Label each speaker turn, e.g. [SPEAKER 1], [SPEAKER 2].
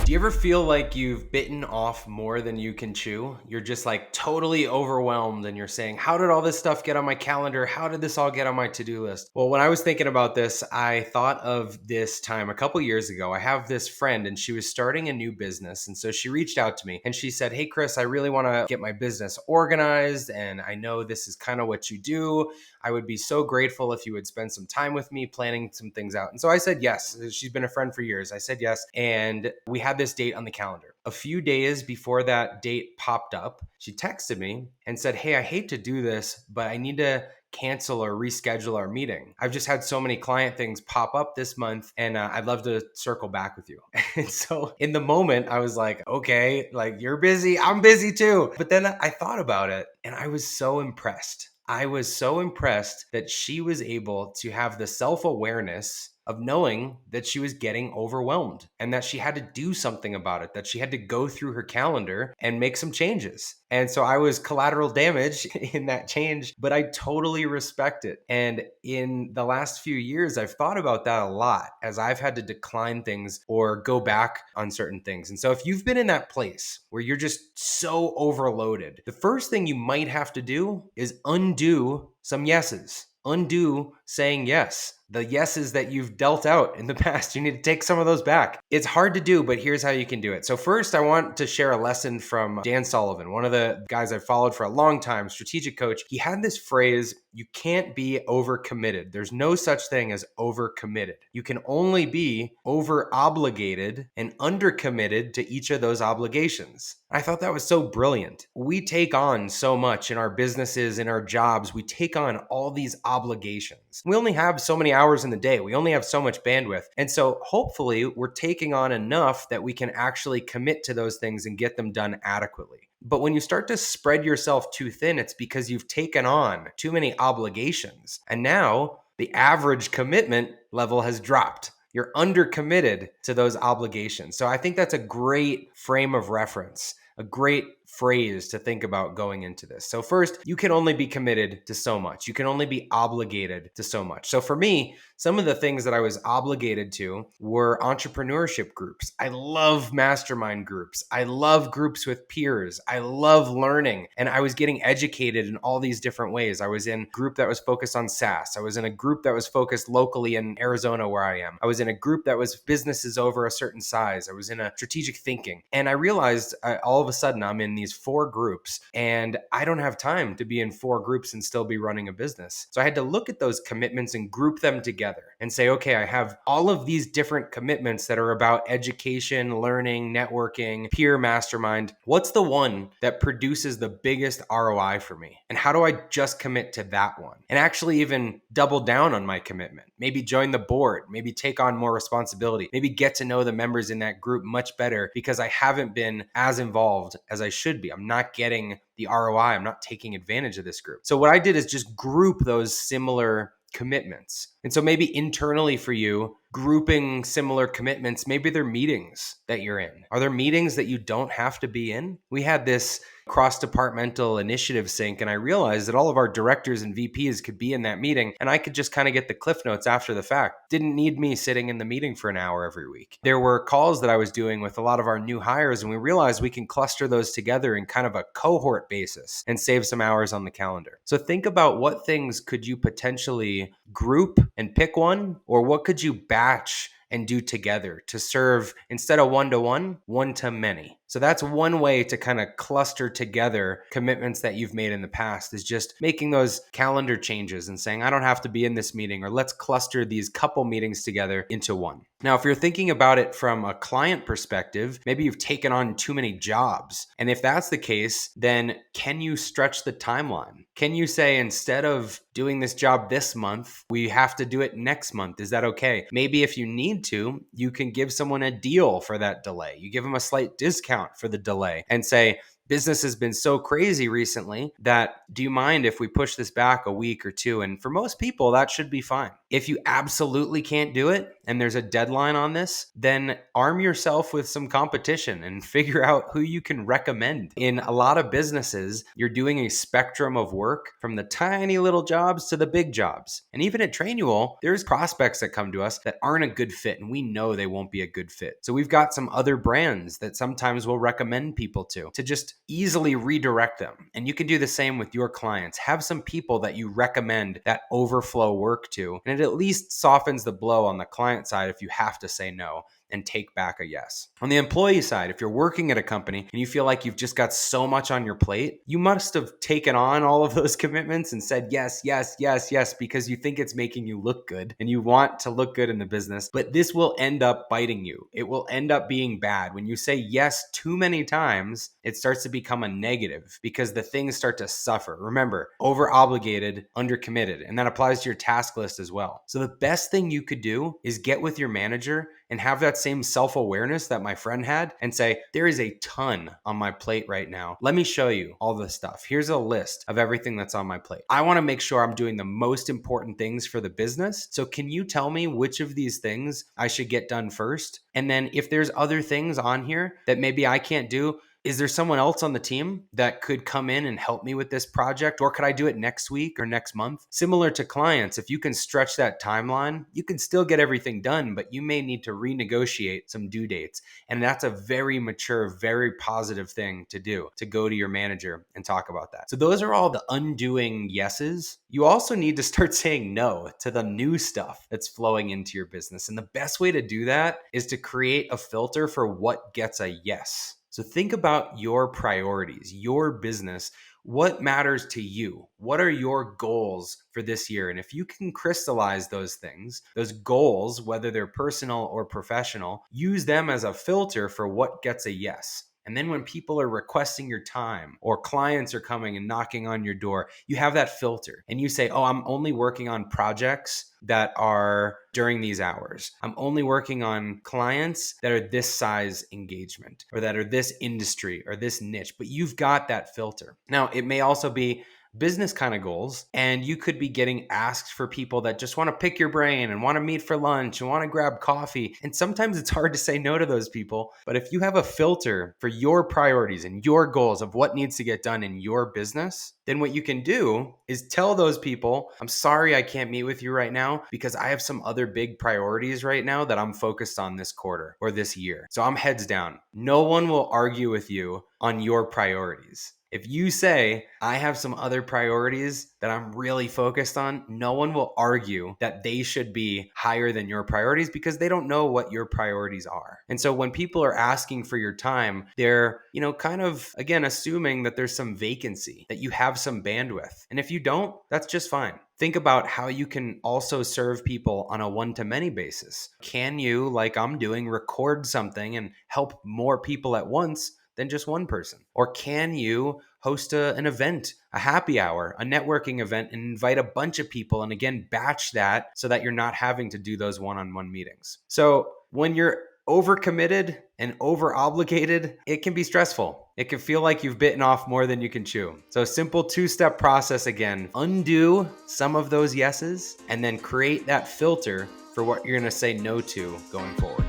[SPEAKER 1] Do you ever feel like you've bitten off more than you can chew? You're just like totally overwhelmed and you're saying, how did all this stuff get on my calendar? How did this all get on my to-do list? Well, when I was thinking about this, I thought of this time a couple years ago. I have this friend and she was starting a new business. And so she reached out to me and she said, hey, Chris, I really want to get my business organized. And I know this is kind of what you do. I would be so grateful if you would spend some time with me planning some things out. And so I said yes. She's been a friend for years. I said yes. And we had this date on the calendar. A few days before that date popped up, she texted me and said, hey, I hate to do this, but I need to cancel or reschedule our meeting. I've just had so many client things pop up this month and I'd love to circle back with you. And so in the moment, I was like, okay, like you're busy, I'm busy too. But then I thought about it and I was so impressed. I was so impressed that she was able to have the self-awareness of knowing that she was getting overwhelmed and that she had to do something about it, that she had to go through her calendar and make some changes. And so I was collateral damage in that change, but I totally respect it. And in the last few years, I've thought about that a lot as I've had to decline things or go back on certain things. And so if you've been in that place where you're just so overloaded, the first thing you might have to do is undo some yeses. Undo saying yes. The yeses that you've dealt out in the past, you need to take some of those back. It's hard to do, but here's how you can do it. So first, I want to share a lesson from Dan Sullivan, one of the guys I've followed for a long time, strategic coach. He had this phrase, you can't be overcommitted. There's no such thing as overcommitted. You can only be over-obligated and undercommitted to each of those obligations. I thought that was so brilliant. We take on so much in our businesses, in our jobs. We take on all these obligations. We only have so many hours in the day. We only have so much bandwidth. And so hopefully we're taking on enough that we can actually commit to those things and get them done adequately. But when you start to spread yourself too thin, it's because you've taken on too many obligations. And now the average commitment level has dropped. You're undercommitted to those obligations. So I think that's a great frame of reference, a great phrase to think about going into this. So first, you can only be committed to so much. You can only be obligated to so much. So for me, some of the things that I was obligated to were entrepreneurship groups. I love mastermind groups. I love groups with peers. I love learning. And I was getting educated in all these different ways. I was in a group that was focused on SaaS. I was in a group that was focused locally in Arizona where I am. I was in a group that was businesses over a certain size. I was in a strategic thinking. And I realized all of a sudden I'm in these 4 groups and I don't have time to be in 4 groups and still be running a business. So I had to look at those commitments and group them together and say, okay, I have all of these different commitments that are about education, learning, networking, peer mastermind. What's the one that produces the biggest ROI for me? And how do I just commit to that one? And actually even double down on my commitment. Maybe join the board, maybe take on more responsibility, maybe get to know the members in that group much better because I haven't been as involved as I should be. I'm not getting the ROI. I'm not taking advantage of this group. So what I did is just group those similar commitments. And so maybe internally for you, grouping similar commitments, maybe they're meetings that you're in. Are there meetings that you don't have to be in? We had this cross-departmental initiative sync, and I realized that all of our directors and VPs could be in that meeting, and I could just kind of get the cliff notes after the fact. Didn't need me sitting in the meeting for an hour every week. There were calls that I was doing with a lot of our new hires, and we realized we can cluster those together in kind of a cohort basis and save some hours on the calendar. So think about what things could you potentially group and pick one, or what could you batch and do together to serve instead of one-to-one, one-to-many. So that's one way to kind of cluster together commitments that you've made in the past is just making those calendar changes and saying, I don't have to be in this meeting, or let's cluster these couple meetings together into one. Now, if you're thinking about it from a client perspective, maybe you've taken on too many jobs. And if that's the case, then can you stretch the timeline? Can you say, instead of doing this job this month, we have to do it next month? Is that okay? Maybe if you need to, you can give someone a deal for that delay. You give them a slight discount for the delay and say, business has been so crazy recently that do you mind if we push this back a week or two? And for most people, that should be fine. If you absolutely can't do it and there's a deadline on this, then arm yourself with some competition and figure out who you can recommend. In a lot of businesses, you're doing a spectrum of work from the tiny little jobs to the big jobs. And even at Trainual, there's prospects that come to us that aren't a good fit, and we know they won't be a good fit. So we've got some other brands that sometimes we'll recommend people to just easily redirect them. And you can do the same with your clients. Have some people that you recommend that overflow work to, and it at least softens the blow on the client side if you have to say no and take back a yes. On the employee side, if you're working at a company and you feel like you've just got so much on your plate, you must have taken on all of those commitments and said yes, yes, yes, yes, because you think it's making you look good and you want to look good in the business. But this will end up biting you. It will end up being bad. When you say yes too many times, it starts to become a negative because the things start to suffer. Remember, over obligated, under committed, and that applies to your task list as well. So the best thing you could do is get with your manager and have that same self-awareness that my friend had and say, there is a ton on my plate right now. Let me show you all the stuff. Here's a list of everything that's on my plate. I want to make sure I'm doing the most important things for the business. So can you tell me which of these things I should get done first? And then if there's other things on here that maybe I can't do, is there someone else on the team that could come in and help me with this project? Or could I do it next week or next month? Similar to clients, if you can stretch that timeline, you can still get everything done, but you may need to renegotiate some due dates. And that's a very mature, very positive thing to do, to go to your manager and talk about that. So those are all the undoing yeses. You also need to start saying no to the new stuff that's flowing into your business. And the best way to do that is to create a filter for what gets a yes. So think about your priorities, your business. What matters to you? What are your goals for this year? And if you can crystallize those things, those goals, whether they're personal or professional, use them as a filter for what gets a yes. And then when people are requesting your time or clients are coming and knocking on your door, you have that filter and you say, oh, I'm only working on projects that are during these hours. I'm only working on clients that are this size engagement or that are this industry or this niche, but you've got that filter. Now, it may also be business kind of goals, and you could be getting asked for people that just want to pick your brain and want to meet for lunch and want to grab coffee. And sometimes it's hard to say no to those people. But if you have a filter for your priorities and your goals of what needs to get done in your business, then what you can do is tell those people, I'm sorry I can't meet with you right now because I have some other big priorities right now that I'm focused on this quarter or this year. So I'm heads down. No one will argue with you on your priorities. If you say, I have some other priorities that I'm really focused on, no one will argue that they should be higher than your priorities because they don't know what your priorities are. And so when people are asking for your time, they're, kind of, again, assuming that there's some vacancy, that you have some bandwidth. And if you don't, that's just fine. Think about how you can also serve people on a one-to-many basis. Can you, like I'm doing, record something and help more people at once than just one person? Or can you host an event, a happy hour, a networking event, and invite a bunch of people and again, batch that so that you're not having to do those one-on-one meetings? So when you're overcommitted and over obligated, it can be stressful. It can feel like you've bitten off more than you can chew. So simple two-step process again, undo some of those yeses and then create that filter for what you're going to say no to going forward.